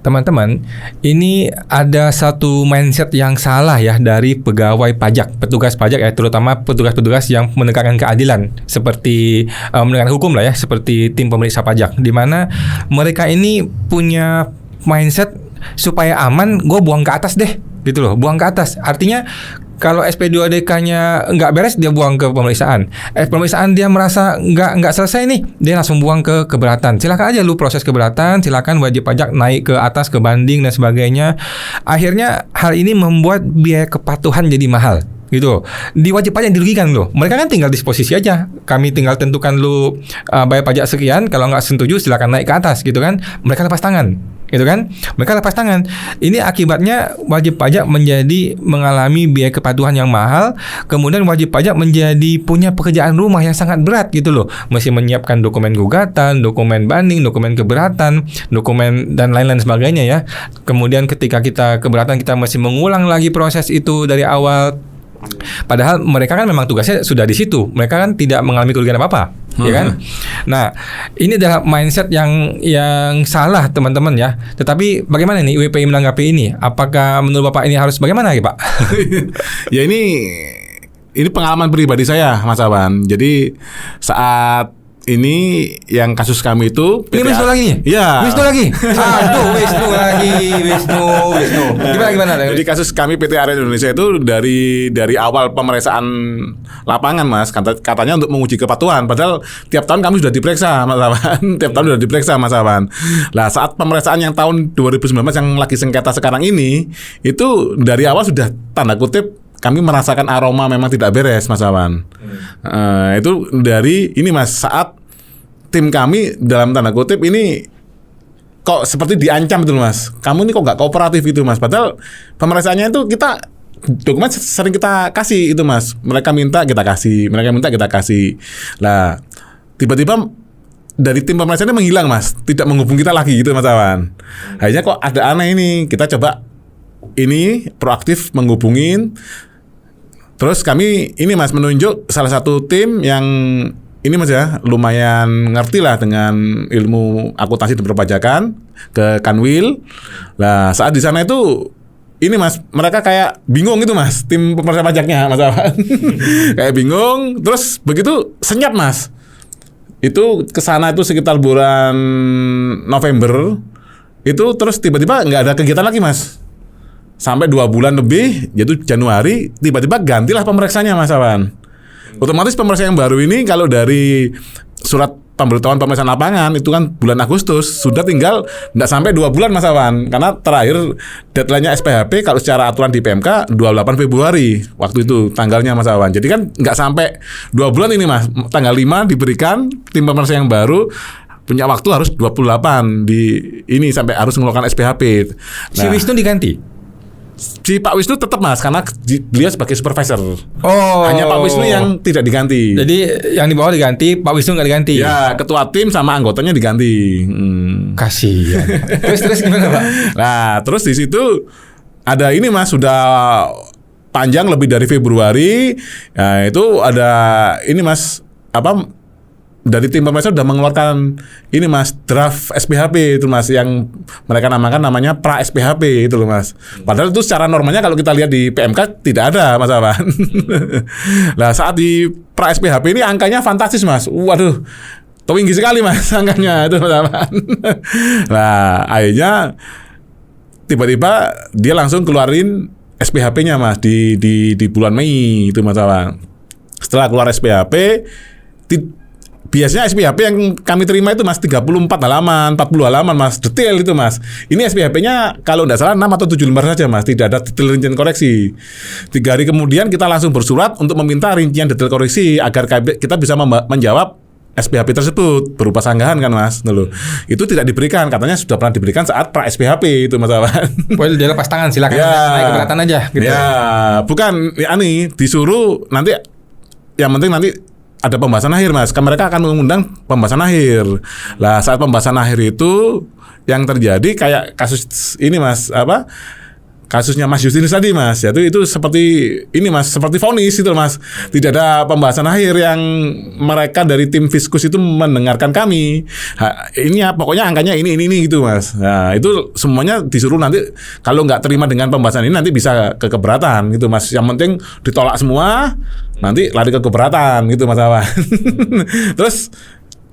teman-teman, ini ada satu mindset yang salah ya dari pegawai pajak, petugas pajak ya, terutama petugas-petugas yang menegakkan keadilan seperti menegakkan hukum lah ya, seperti tim pemeriksa pajak, di mana mereka ini punya mindset supaya aman, gue buang ke atas deh, gitu loh, buang ke atas. Artinya kalau SP2DK-nya nggak beres, dia buang ke pemeriksaan. Pemeriksaan dia merasa nggak selesai nih, dia langsung buang ke keberatan. Silakan aja lu proses keberatan, silakan wajib pajak naik ke atas, ke banding dan sebagainya. Akhirnya hal ini membuat biaya kepatuhan jadi mahal. Gitu, di wajib pajak dirugikan loh. Mereka kan tinggal disposisi aja. Kami tinggal tentukan lu bayar pajak sekian. Kalau nggak setuju silakan naik ke atas, gitu kan. Mereka lepas tangan, gitu kan. Mereka lepas tangan. Ini akibatnya wajib pajak menjadi mengalami biaya kepatuhan yang mahal. Kemudian wajib pajak menjadi punya pekerjaan rumah yang sangat berat, gitu loh. Mesti menyiapkan dokumen gugatan, dokumen banding, dokumen keberatan, dokumen dan lain-lain sebagainya ya. Kemudian ketika kita keberatan, kita mesti mengulang lagi proses itu dari awal. Padahal mereka kan memang tugasnya sudah di situ. Mereka kan tidak mengalami kerugian apa-apa, ya kan? Nah, ini adalah mindset yang salah, teman-teman ya. Tetapi bagaimana nih WPI menanggapi ini? Apakah menurut Bapak ini harus bagaimana ya, Pak? Ya ini pengalaman pribadi saya, Mas Awan. Jadi saat ini yang kasus kami itu ini Wisnu lagi nih? Iya. Wisnu lagi? Aduh, Wisnu lagi. Wisnu. Gimana? Jadi kasus kami PT Area Indonesia itu dari awal pemeriksaan lapangan, Mas. Katanya untuk menguji kepatuhan. Padahal tiap tahun kami sudah diperiksa, Mas Awan. Tiap tahun sudah diperiksa, Mas Awan. Nah, saat pemeriksaan yang tahun 2019 yang lagi sengketa sekarang ini, itu dari awal sudah tanda kutip kami merasakan aroma memang tidak beres, Mas Awan. Itu dari ini, Mas, saat tim kami dalam tanda kutip ini kok seperti diancam gitu, Mas. Kamu ini kok nggak kooperatif gitu, Mas. Padahal pemeriksaannya itu kita dokumen sering kita kasih itu, Mas. Mereka minta kita kasih, mereka minta kita kasih. Lah, tiba-tiba dari tim pemeriksaan ini menghilang, Mas. Tidak menghubungi kita lagi gitu, Mas Awan. Akhirnya kok ada aneh ini. Kita coba ini proaktif menghubungin. Terus kami ini, Mas, menunjuk salah satu tim yang ini, Mas, ya lumayan ngerti lah dengan ilmu akuntansi dan perpajakan ke Kanwil. Nah, saat di sana itu ini, Mas, mereka kayak bingung gitu, Mas, tim pemeriksa pajaknya, Mas Awan. Kayak bingung. Terus begitu senyap, Mas. Itu ke sana itu sekitar bulan November. Itu terus tiba-tiba nggak ada kegiatan lagi, Mas. Sampai 2 bulan lebih, yaitu Januari, tiba-tiba gantilah pemeriksaannya, Mas Awan. Otomatis pemeriksa yang baru ini kalau dari surat pemberitahuan pemeriksaan lapangan itu kan bulan Agustus, sudah tinggal tidak sampai 2 bulan, Mas Awan. Karena terakhir deadline-nya SPHP kalau secara aturan di PMK 28 Februari waktu itu tanggalnya, Mas Awan. Jadi kan nggak sampai 2 bulan ini, Mas. Tanggal 5 diberikan tim pemeriksa yang baru punya waktu harus 28 di ini sampai harus mengeluarkan SPHP. Si Wisnu diganti? Si Pak Wisnu tetap, Mas, karena beliau sebagai supervisor. Oh. Hanya Pak Wisnu yang tidak diganti. Jadi yang di bawah diganti, Pak Wisnu nggak diganti. Ya, ketua tim sama anggotanya diganti. Kasihan. terus gimana, Pak? Nah, terus di situ ada ini, Mas, sudah panjang lebih dari Februari. Nah, itu ada ini, Mas, dari tim pemeriksa sudah mengeluarkan ini, Mas, draft SPHP itu, Mas, yang mereka namanya pra SPHP itu loh, Mas. Padahal itu secara normalnya kalau kita lihat di PMK tidak ada, Mas Awan. Nah, saat di pra SPHP ini angkanya fantastis, Mas. Waduh, tinggi sekali, Mas, angkanya itu, Mas Awan. Nah, akhirnya tiba-tiba dia langsung keluarin SPHP-nya, Mas, di bulan Mei itu, Mas Awan. Setelah keluar SPHP, biasanya SPHP yang kami terima itu, Mas, 34 halaman, 40 halaman, Mas. Detail itu, Mas. Ini SPHP-nya kalau tidak salah 6 atau 7 lembar saja, Mas. Tidak ada detail rincian koreksi. 3 hari kemudian kita langsung bersurat untuk meminta rincian detail koreksi agar kita bisa menjawab SPHP tersebut berupa sanggahan kan, Mas. Itu tidak diberikan. Katanya sudah pernah diberikan saat pra SPHP itu, Mas Awan. Boleh dia lepas tangan, silakan naik keberatan aja gitu. Ya, bukan disuruh nanti, yang penting nanti ada pembahasan akhir, Mas. Mereka akan mengundang pembahasan akhir. Lah, saat pembahasan akhir itu yang terjadi kayak kasus ini, Mas, kasusnya Mas Justinus tadi Mas, itu seperti ini Mas, seperti vonis itu Mas. Tidak ada pembahasan akhir yang mereka dari tim Fiskus itu mendengarkan kami. Ini ya pokoknya angkanya ini gitu Mas. Nah, itu semuanya disuruh nanti kalau nggak terima dengan pembahasan ini nanti bisa ke keberatan gitu Mas. Yang penting ditolak semua, nanti lari ke keberatan gitu Mas Awan. Terus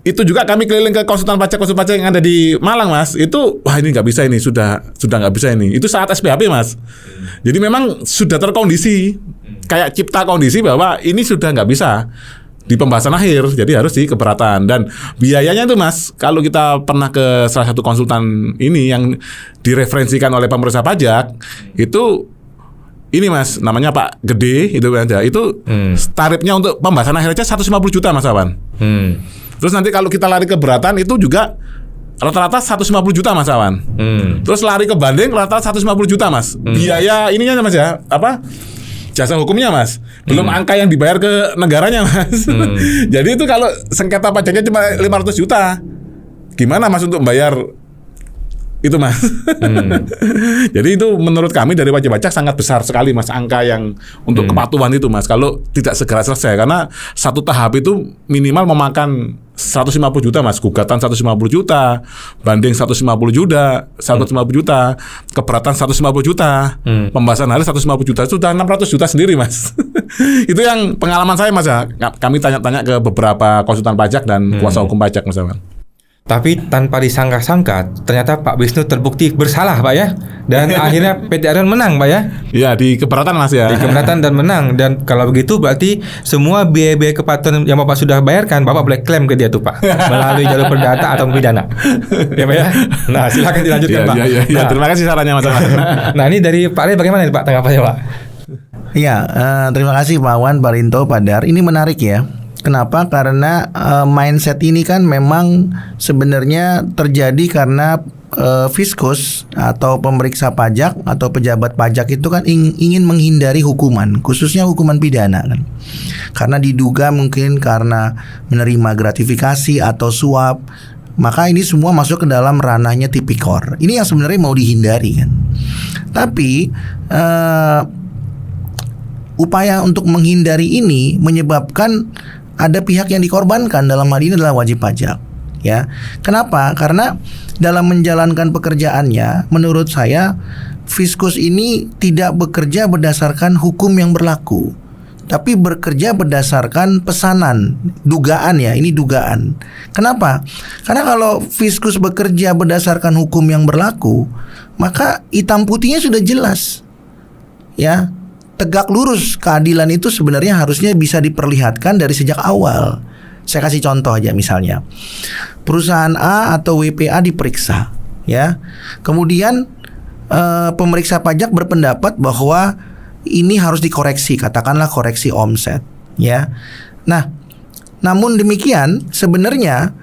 itu juga kami keliling ke konsultan pajak yang ada di Malang Mas. Itu wah ini nggak bisa, ini sudah nggak bisa ini. Itu saat SPHP Mas. Jadi memang sudah terkondisi kayak cipta kondisi bahwa ini sudah nggak bisa di pembahasan akhir. Jadi harus di keberatan. Dan biayanya itu Mas, kalau kita pernah ke salah satu konsultan ini yang direferensikan oleh pemeriksa pajak, itu ini Mas, namanya Pak Gede itu aja. Itu tarifnya untuk pembahasan akhir aja 150 juta Mas Awan. Terus nanti kalau kita lari keberatan itu juga rata-rata 150 juta Mas Awan. Terus lari ke banding rata-rata 150 juta Mas. Biaya ininya Mas ya, apa? Jasa hukumnya Mas. Belum angka yang dibayar ke negaranya Mas. Jadi itu kalau sengketa pajaknya cuma 500 juta. Gimana Mas untuk membayar itu Mas? Jadi itu menurut kami dari wajib pajak sangat besar sekali Mas, angka yang untuk kepatuhan itu Mas, kalau tidak segera selesai. Karena satu tahap itu minimal memakan 150 juta Mas, gugatan 150 juta, banding 150 juta, 150 juta, keberatan 150 juta, pembahasan hari 150 juta, itu sudah 600 juta sendiri Mas. Itu yang pengalaman saya Mas ya. Kami tanya-tanya ke beberapa konsultan pajak dan kuasa hukum pajak Mas Awan. Tapi tanpa disangka-sangka, ternyata Pak Wisnu terbukti bersalah Pak ya. Dan akhirnya PT Arion menang Pak ya. Iya, di keberatan Mas ya. Di keberatan dan menang. Dan kalau begitu berarti semua biaya-biaya kepatuhan yang Bapak sudah bayarkan, Bapak boleh klaim ke dia tuh Pak, melalui jalur perdata atau pidana. Ya Pak ya. Nah silakan dilanjutkan Pak. Iya. Nah, Terima kasih sarannya Mas. Nah ini dari Pak Ray bagaimana nih Pak tanggapannya Pak? Iya, terima kasih Pak Wan, Pak Rinto, Pak Dar. Ini menarik ya. Kenapa? Karena mindset ini kan memang sebenarnya terjadi karena Fiskus atau pemeriksa pajak atau pejabat pajak itu kan ingin menghindari hukuman, khususnya hukuman pidana kan. Karena diduga mungkin karena menerima gratifikasi atau suap, maka ini semua masuk ke dalam ranahnya tipikor. Ini yang sebenarnya mau dihindari kan. Tapi upaya untuk menghindari ini menyebabkan ada pihak yang dikorbankan, dalam hal ini adalah wajib pajak. Ya, kenapa? Karena dalam menjalankan pekerjaannya, menurut saya Fiskus ini tidak bekerja berdasarkan hukum yang berlaku, tapi bekerja berdasarkan pesanan, dugaan ya, ini dugaan. Kenapa? Karena kalau Fiskus bekerja berdasarkan hukum yang berlaku, maka hitam putihnya sudah jelas. Ya, tegak lurus keadilan itu sebenarnya harusnya bisa diperlihatkan dari sejak awal. Saya kasih contoh aja, misalnya perusahaan A atau WPA diperiksa, ya. Kemudian pemeriksa pajak berpendapat bahwa ini harus dikoreksi, katakanlah koreksi omset, ya. Nah, namun demikian sebenarnya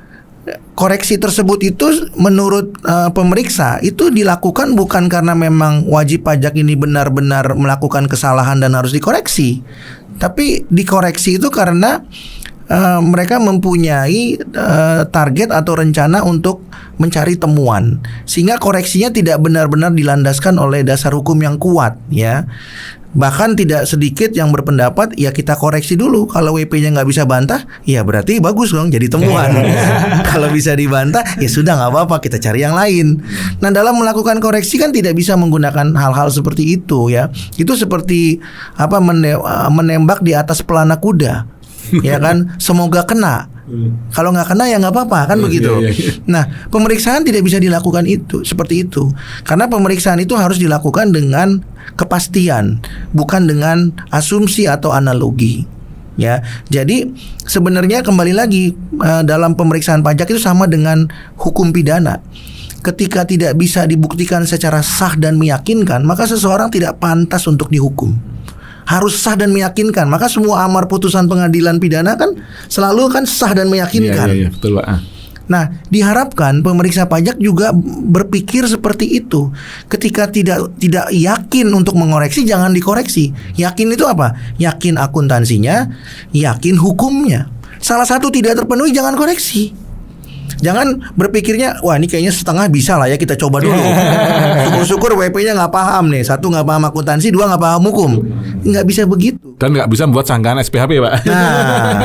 koreksi tersebut itu menurut pemeriksa itu dilakukan bukan karena memang wajib pajak ini benar-benar melakukan kesalahan dan harus dikoreksi, tapi dikoreksi itu karena mereka mempunyai target atau rencana untuk mencari temuan, sehingga koreksinya tidak benar-benar dilandaskan oleh dasar hukum yang kuat, ya. Bahkan tidak sedikit yang berpendapat, ya kita koreksi dulu. Kalau WP-nya nggak bisa bantah, ya berarti bagus dong jadi temuan. Kalau bisa dibantah, ya sudah nggak apa-apa, kita cari yang lain. Nah, dalam melakukan koreksi kan tidak bisa menggunakan hal-hal seperti itu, ya. Itu seperti apa, menembak di atas pelana kuda, ya kan? Semoga kena. Kalau nggak kena ya nggak apa-apa kan, begitu. Nah, pemeriksaan tidak bisa dilakukan itu seperti itu, karena pemeriksaan itu harus dilakukan dengan kepastian, bukan dengan asumsi atau analogi. Ya, jadi sebenarnya kembali lagi dalam pemeriksaan pajak itu sama dengan hukum pidana. Ketika tidak bisa dibuktikan secara sah dan meyakinkan, maka seseorang tidak pantas untuk dihukum. Harus sah dan meyakinkan. Maka semua amar putusan pengadilan pidana kan selalu kan sah dan meyakinkan. Iya, betul Pak. Nah, diharapkan pemeriksa pajak juga berpikir seperti itu. Ketika tidak yakin untuk mengoreksi, jangan dikoreksi. Yakin itu apa? Yakin akuntansinya, yakin hukumnya. Salah satu tidak terpenuhi, jangan koreksi. Jangan berpikirnya, wah ini kayaknya setengah bisa lah ya, kita coba dulu. Syukur-syukur WP-nya nggak paham nih. 1 nggak paham akuntansi, 2 nggak paham hukum. Nggak bisa begitu. Dan nggak bisa membuat sangkaan SPHP, Pak. Nah,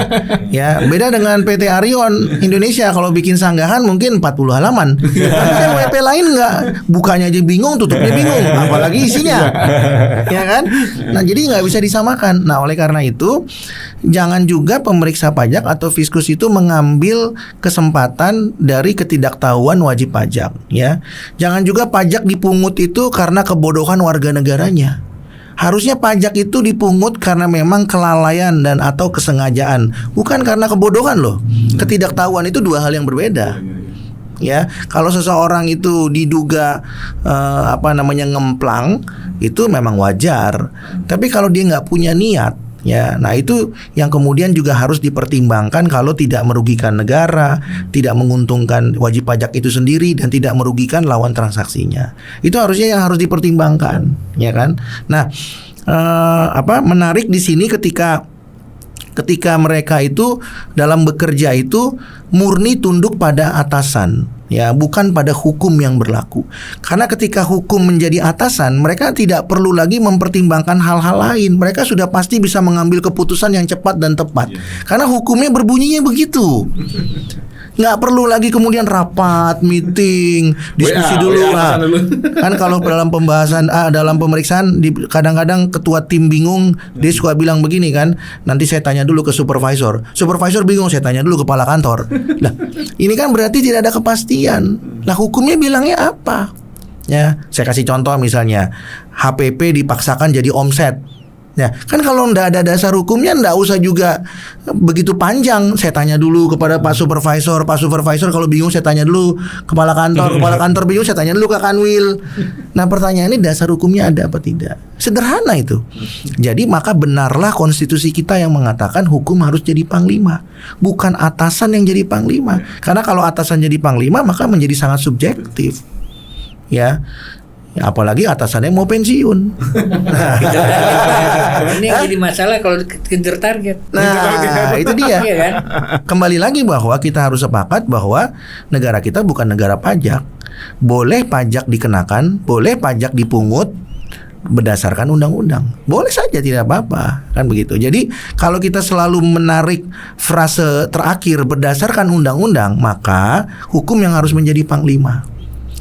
ya beda dengan PT Arion Indonesia, kalau bikin sanggahan mungkin 40 halaman. Tapi kan WP lain nggak, bukanya aja bingung, tutupnya bingung, apalagi isinya, ya kan? Nah jadi nggak bisa disamakan. Nah oleh karena itu, jangan juga pemeriksa pajak atau fiskus itu mengambil kesempatan dari ketidaktahuan wajib pajak, ya. Jangan juga pajak dipungut itu karena kebodohan warga negaranya. Harusnya pajak itu dipungut karena memang kelalaian dan atau kesengajaan, bukan karena kebodohan loh. Ketidaktahuan itu 2 hal yang berbeda. Ya, kalau seseorang itu diduga ngemplang, itu memang wajar. Tapi kalau dia nggak punya niat, ya, nah itu yang kemudian juga harus dipertimbangkan kalau tidak merugikan negara, tidak menguntungkan wajib pajak itu sendiri, dan tidak merugikan lawan transaksinya. Itu harusnya yang harus dipertimbangkan, ya kan? Nah, menarik di sini ketika mereka itu dalam bekerja itu murni tunduk pada atasan, ya, bukan pada hukum yang berlaku. Karena ketika hukum menjadi atasan, mereka tidak perlu lagi mempertimbangkan hal-hal lain. Mereka sudah pasti bisa mengambil keputusan yang cepat dan tepat. Karena hukumnya berbunyinya begitu. Nggak perlu lagi kemudian rapat, meeting, diskusi dulu. Nah, kan kalau dalam pembahasan dalam pemeriksaan kadang-kadang ketua tim bingung, dia suka bilang begini kan, nanti saya tanya dulu ke supervisor. Supervisor bingung, saya tanya dulu kepala kantor. Nah, ini kan berarti tidak ada kepastian. Nah, hukumnya bilangnya apa? Ya, saya kasih contoh misalnya, HPP dipaksakan jadi omset. Ya, kan kalau ndak ada dasar hukumnya ndak usah juga begitu panjang. Saya tanya dulu kepada Pak Supervisor kalau bingung saya tanya dulu kepala kantor bingung saya tanya dulu ke Kanwil. Nah pertanyaannya dasar hukumnya ada apa tidak? Sederhana itu. Jadi maka benarlah konstitusi kita yang mengatakan hukum harus jadi panglima, bukan atasan yang jadi panglima. Karena kalau atasan jadi panglima maka menjadi sangat subjektif. Ya, apalagi atasannya mau pensiun. Ini yang jadi masalah kalau kejar target. Nah, itu dia. Iya kan? Kembali lagi bahwa kita harus sepakat bahwa negara kita bukan negara pajak. Boleh pajak dikenakan, boleh pajak dipungut berdasarkan undang-undang. Boleh saja, tidak apa-apa, kan begitu. Jadi kalau kita selalu menarik frase terakhir berdasarkan undang-undang, maka hukum yang harus menjadi panglima.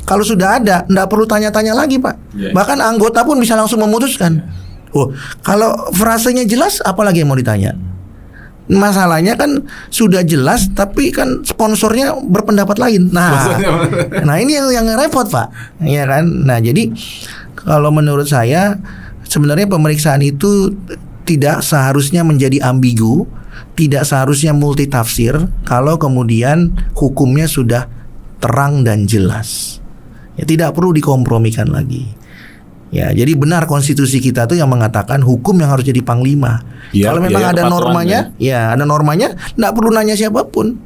Kalau sudah ada, nggak perlu tanya-tanya lagi, Pak. Bahkan anggota pun bisa langsung memutuskan. Oh, kalau frasenya jelas, apalagi yang mau ditanya? Masalahnya kan sudah jelas, tapi kan sponsornya berpendapat lain. Nah ini yang repot, Pak. Iya kan? Nah, jadi kalau menurut saya sebenarnya pemeriksaan itu tidak seharusnya menjadi ambigu, tidak seharusnya multitafsir kalau kemudian hukumnya sudah terang dan jelas. Ya, tidak perlu dikompromikan lagi. Ya, jadi benar konstitusi kita tuh yang mengatakan hukum yang harus jadi panglima. Ya, kalau memang ada normanya, ada normanya, nggak perlu nanya siapapun.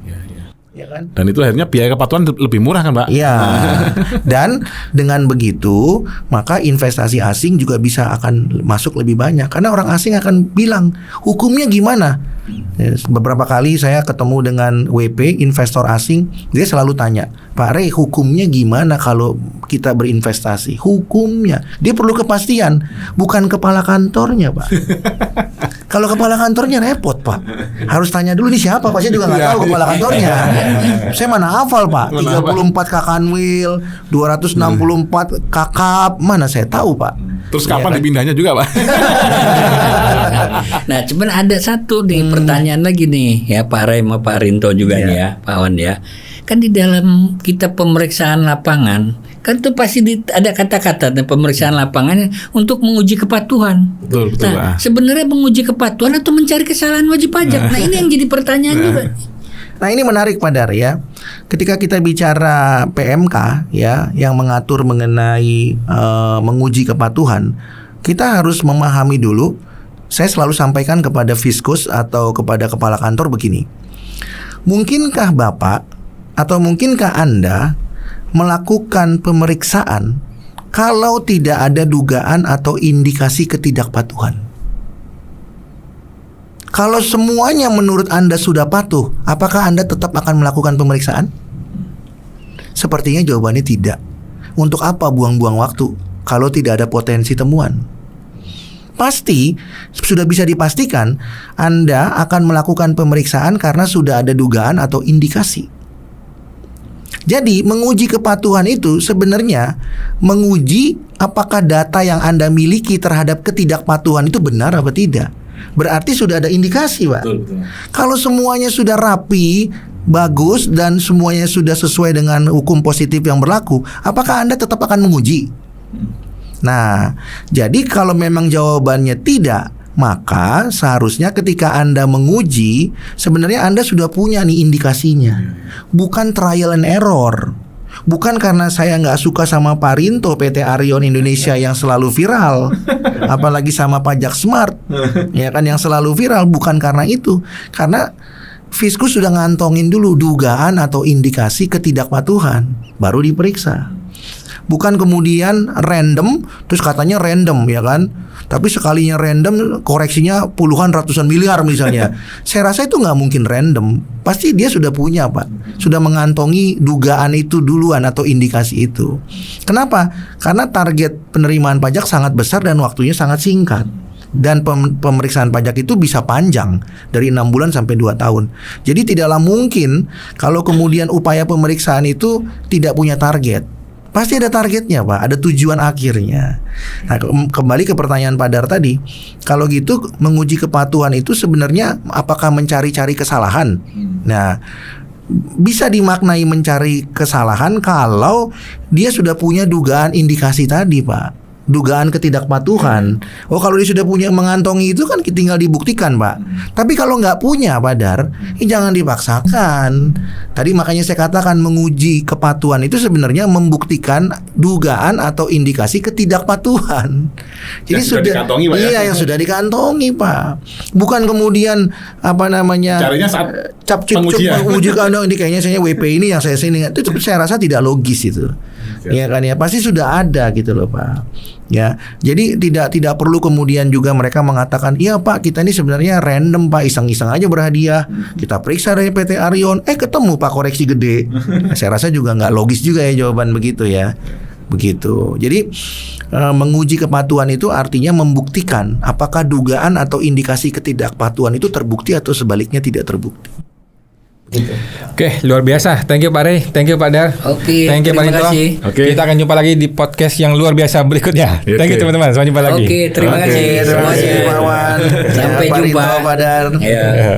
Ya kan? Dan itu akhirnya biaya kepatuhan lebih murah kan, Pak? Iya. Dan dengan begitu, maka investasi asing juga bisa akan masuk lebih banyak. Karena orang asing akan bilang, hukumnya gimana? Beberapa kali saya ketemu dengan WP, investor asing, dia selalu tanya, Pak Rey, hukumnya gimana kalau kita berinvestasi? Hukumnya, dia perlu kepastian, bukan kepala kantornya, Pak. Kalau kepala kantornya repot, Pak. Harus tanya dulu, ini siapa, Pak? Saya juga nggak tahu kepala kantornya. Saya mana hafal, Pak. 34 Kakanwil, 264 Kakap, mana saya tahu, Pak. Terus kapan dipindahnya juga, Pak? Nah, cuman ada satu nih pertanyaan lagi nih, ya Pak Ray sama Pak Rinto juga nih ya, Pak Wan ya. Kan di dalam kita pemeriksaan lapangan, kan itu pasti ada kata-kata dan pemeriksaan lapangan untuk menguji kepatuhan. Betul, nah, sebenarnya menguji kepatuhan atau mencari kesalahan wajib pajak. Nah, ini yang jadi pertanyaan juga. Nah, ini menarik Pak Dar ya. Ketika kita bicara PMK ya, yang mengatur mengenai menguji kepatuhan, kita harus memahami dulu. Saya selalu sampaikan kepada fiskus atau kepada kepala kantor begini. Mungkinkah Bapak atau mungkinkah Anda melakukan pemeriksaan kalau tidak ada dugaan atau indikasi ketidakpatuhan? Kalau semuanya menurut Anda sudah patuh, apakah Anda tetap akan melakukan pemeriksaan? Sepertinya jawabannya tidak. Untuk apa buang-buang waktu kalau tidak ada potensi temuan? Pasti sudah bisa dipastikan Anda akan melakukan pemeriksaan karena sudah ada dugaan atau indikasi. Jadi menguji kepatuhan itu sebenarnya menguji apakah data yang Anda miliki terhadap ketidakpatuhan itu benar apa tidak. Berarti sudah ada indikasi, Pak. Betul. Kalau semuanya sudah rapi, bagus, dan semuanya sudah sesuai dengan hukum positif yang berlaku, apakah Anda tetap akan menguji? Nah, jadi kalau memang jawabannya tidak, maka seharusnya ketika Anda menguji, sebenarnya Anda sudah punya nih indikasinya. Bukan trial and error. Bukan karena saya nggak suka sama Pak Rinto PT Arion Indonesia yang selalu viral, apalagi sama Pajak Smart, ya kan, yang selalu viral. Bukan karena itu, karena Fiskus sudah ngantongin dulu dugaan atau indikasi ketidakpatuhan, baru diperiksa. Bukan kemudian random, terus katanya random, ya kan, tapi sekalinya random koreksinya puluhan ratusan miliar misalnya. Saya rasa itu nggak mungkin random. Pasti dia sudah punya, Pak, sudah mengantongi dugaan itu duluan atau indikasi itu. Kenapa? Karena target penerimaan pajak sangat besar dan waktunya sangat singkat. Dan pemeriksaan pajak itu bisa panjang, dari 6 bulan sampai 2 tahun. Jadi tidaklah mungkin kalau kemudian upaya pemeriksaan itu tidak punya target. Pasti ada targetnya, Pak, ada tujuan akhirnya. Nah, kembali ke pertanyaan Pak Dar tadi, kalau gitu menguji kepatuhan itu sebenarnya apakah mencari-cari kesalahan? Nah, bisa dimaknai mencari kesalahan kalau dia sudah punya dugaan indikasi tadi, Pak. Dugaan ketidakpatuhan. Oh, kalau dia sudah punya mengantongi itu kan tinggal dibuktikan, Pak. Tapi kalau nggak punya, Pak Dar, jangan dipaksakan. Tadi makanya saya katakan menguji kepatuhan itu sebenarnya membuktikan dugaan atau indikasi ketidakpatuhan. Jadi yang sudah dikantongi, Pak, ya? Iya, yang sudah dikantongi, Pak. Bukan kemudian apa namanya? Carinya saat cap-cup uji kandang ini kayaknya saya WP ini yang saya sini. Itu saya rasa tidak logis itu. Ya kan, ya pasti sudah ada gitu loh, Pak. Ya, jadi tidak perlu kemudian juga mereka mengatakan, iya Pak, kita ini sebenarnya random Pak, iseng-iseng aja berhadiah. Kita periksa dari PT Arion, ketemu Pak koreksi gede. Saya rasa juga nggak logis juga ya jawaban begitu ya. Begitu. Jadi menguji kepatuhan itu artinya membuktikan apakah dugaan atau indikasi ketidakpatuhan itu terbukti atau sebaliknya tidak terbukti. Oke, luar biasa. Thank you Pak Rey, thank you Pak Dar. Oke, thank you Pak terima Rinto. kasih. Oke. Kita akan jumpa lagi di podcast yang luar biasa berikutnya. Oke. Thank you teman-teman. Sampai jumpa lagi. Oke, terima kasih Terima kasih semuanya. Pak Wan. Sampai Pak jumpa. Rinto, Pak Dar. Ya. Ya.